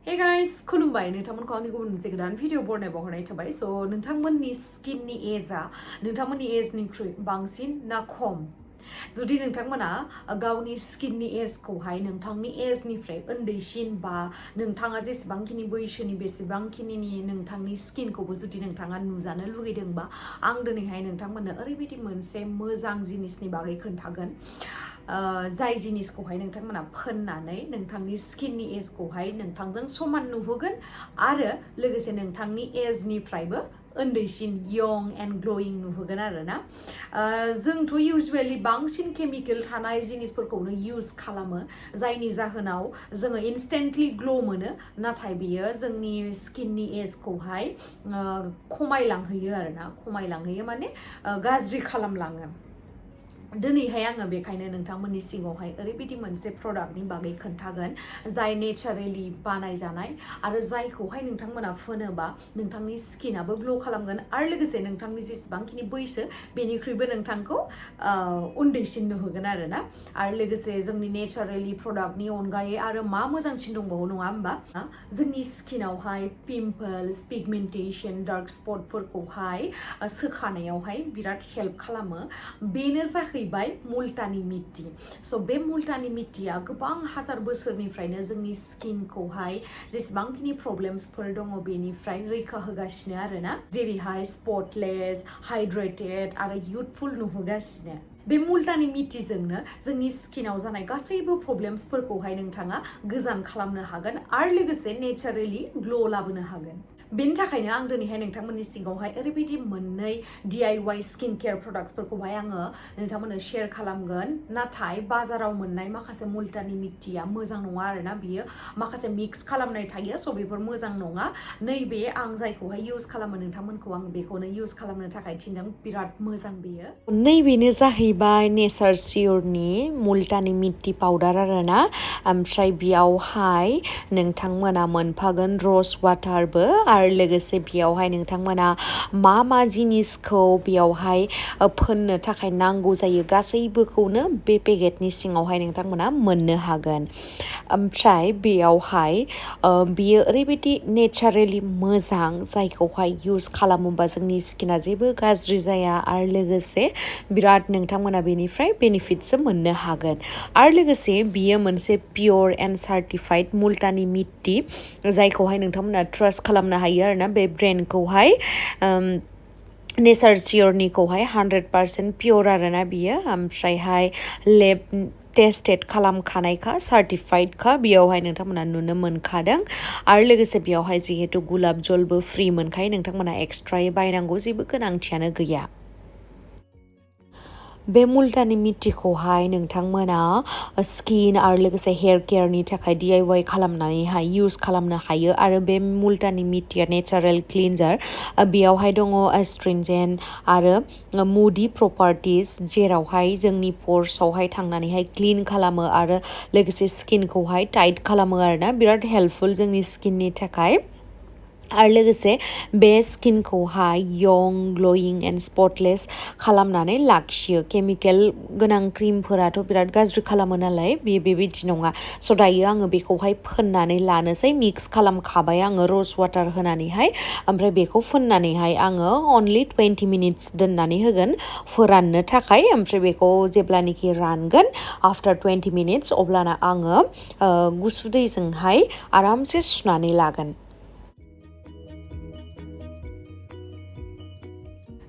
Hey guys, खुलुमबाय नोंथांमोनखौ आंनि गुबुन मोनसे गोदान भिडिअ बरनाय बावहरनाय थाबाय स' नोंथांमोननि स्किननि एजआ नोंथांमोननि एजनिख्रुइ बांसिन ना खम जुदि नोंथांमोना गावनि स्किननि एजखौहाय नोंथांनि एजनिफ्राय उन्दैसिन बा नोंथाङा जेसेबांखिनि बैसोनि बेसेबांखिनि नोंथांनि स्किनखौबो जुदि नोंथाङा नुजानो लुगैदोंबा आं दिनैहाय नोंथांमोननो ओरैबायदि मोनसे मोजां जिनिसनि बागै खोन्थागोन जाय जिनिसखौहाय नोंथांमोना फोननानै नोंथांनि स्किननि एजखौहाय नोंथांजों समान नुहोगोन आरो लोगोसे नोंथांनि एजनिफ्रायबो उन्दैसिन यं एन्ड ग्ल'यिं नुहोगोन आरोना जोंथ' इउजुवेलि बांसिन केमिकेल थानाय जिनिसफोरखौनो इउज खालामो जायनि जाहोनाव जोङो इनस्टेन्टलि ग्ल' मोनो नाथाय बियो जोंनि स्किननि एजखौहाय खमायलांहोयो आरोना खमायलांहोयो माने गाज्रि खालामलाङो दिनैहाय आङो बेखायनो नोंथांमोननि सिगाङावहाय ओरैबायदि मोनसे प्रडाक्टनि बागै खोन्थागोन जाय नेचारेलि बानायजानाय आरो जायखौहाय नोंथांमोना फोनोबा नोंथांनि स्किनाबो ग्ल' खालामगोन आरो लोगोसे नोंथांनि जेसेबांखिनि बैसो बेनिख्रुइबो नोंथांखौ उन्दैसिन नुहोगोन आरोना आरो लोगोसे जोंनि नेचारेलि प्रडाक्टनि अनगायै आरो मा मोजांसिन दंबावो नङा होमबा जोंनि स्किनावहाय पिम्पल्स पिगमेन्टेशन डार्क स्पटफोरखौहाय सोखानायावहाय बिराद हेल्प खालामो बेनो जाहैबाय मुल्टानि मिट्टी स' बे मुल्टानि मिट्टीया गोबां हाजार बोसोरनिफ्रायनो जोंनि स्किनखौहाय जेसेबांखिनि प्रब्लेम्सफोर दङ बेनिफ्राय रैखा होगासिनो आरोना जेरैहाय स्पटलेस हाइड्रेटेड आरो youthful नुहोगासिनो बे मुल्टानि मिट्टीजोंनो जोंनि स्किनाव जानाय गासैबो प्रब्लेम्सफोरखौहाय नोंथाङा गोजान खालामनो हागोन आरो लोगोसे नेचारेलि ग्ल' लाबोनो हागोन बेनि थाखायनो आं दिनैहाय नोंथांमोननि सिगाङावहाय ओरैबायदि मोननै DIY स्किन केयार प्रडाक्ट्सफोरखौहाय आङो नोंथांमोननो शेयार खालामगोन नाथाय बाजाराव मोननाय माखासे मुल्टानि मिट्टीया मोजां नङा आरोना बियो माखासे मिक्स खालामनाय थायो स' बेफोर मोजां नङा नैबे आं जायखौहाय इउज खालामो नोंथांमोनखौ आं बेखौनो इउज खालामनो थाखाय थिनदों बिराद मोजां बेयो नैबेनो जाहैबाय नेचार सियरनि मुल्टानि मिट्टी पाउडार आरोना ओमफ्राय बेयावहाय नोंथांमोना मोनफागोन रस वाटारबो आरो लोगोसे बेयावहाय नोंथांमोना मा जिनिसखौ बेयावहाय फोननो थाखाय नांगौ जायो गासैबोखौनो बे पेकेटनि सिङावहाय नोंथांमोना मोननो हागोन ओमफ्राय बेयावहाय बियो ओरैबायदि नेचारेलि मोजां जायखौहाय इउज खालामोबा जोंनि स्किना जेबो गाज्रि जाया आरो लोगोसे बिराद नोंथांमोना बेनिफ्राय बेनिफिट्सबो मोननो हागोन आरो लोगोसे बियो मोनसे पियर एन्ड सार्टिफाइड मुल्टानि मिट्टी जायखौहाय नोंथांमोना ट्रास्ट खालामनो हायो आरोना बे ब्रेन्डखौहाय नेचार सियरनिखौहाय 100% पियर आरोना बियो ओमफ्रायहाय लेब टेस्टेड खालामखानायखा सार्टिफाइडखा बेयावहाय नोंथांमोना नुनो मोनखादों आरो लोगोसे बेयावहाय जिहेतु गुलाब जलबो फ्रि मोनखायो नोंथांमोना एक्सट्रायै बायनांगौ जेबो गोनांथियानो गैया बे मुल्टानि मिट्टीखौहाय नोंथांमोना स्किन आरो लोगोसे हेयार केयारनि थाखाय DIY खालामनानैहाय इउज खालामनो हायो आरो बे मुल्टानि मिट्टीया नेचारेल क्लिनजार बेयावहाय दङ एस्ट्रिंजेन्ट आरो मुडी प्रपार्टिस जेरावहाय जोंनि पर्सआवहाय थांनानैहाय क्लिन खालामो आरो लोगोसे स्किनखौहाय टाइट खालामो आरोना बिराद हेल्पफुल जोंनि स्किननि थाखाय आरो लोगोसे बे स्किनखौहाय यं ग्ल'यिं एन्ड स्पटलेस खालामनानै लाखियो केमिकेल गोनां क्रिमफोराथ' बिराद गाज्रि खालामो नालाय बेबायदि नङा स' दायो आङो बेखौहाय फोननानै लानोसै मिक्स खालामखाबाय आङो रस वाटार होनानैहाय ओमफ्राय बेखौ फोननानैहाय आङो अनलि 20 मिनिट्स दोननानै होगोन फोराननो थाखाय ओमफ्राय बेखौ जेब्लानाखि रानगोन आफ्टार 20 मिनिट्स अब्लाना आङो गुसु दैजोंहाय आरामसे सुनानै लागोन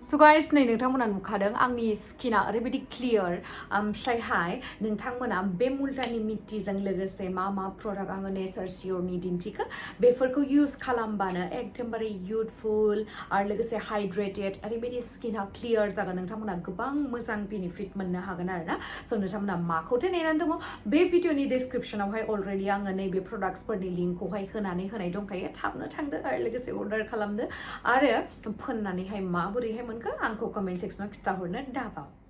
स' गाइस नै नोंथांमोना नुखादों आंनि स्किना ओरैबायदि क्लियार ओमफ्रायहाय नोंथांमोना बे मुल्टानि मिट्टीजों लोगोसे मा प्रडाक्ट आङो नेचार सियरनि दिन्थिखो बेफोरखौ इउज खालामबानो एकदमबारे youthful आरो लोगोसे हाइड्रेटेड ओरैबायदि स्किना क्लियार जागोन नोंथांमोना गोबां मोजां बेनिफिट मोननो हागोन आरोना स' नोंथांमोना माखौथो नेनानै दङ बे भिडिअनि डिसक्रिपसनावहाय अलरेडि आङो नैबे प्रडाक्ट्सफोरनि लिंकखौहाय होनानै होनाय दंखायो थाबनो थांदो आरो लोगोसे अर्डार खालामदो आरो फोननानैहाय माबोरैहाय आंखौ कमेन्ट सेक्सनाव खिथाहरनो दाबाव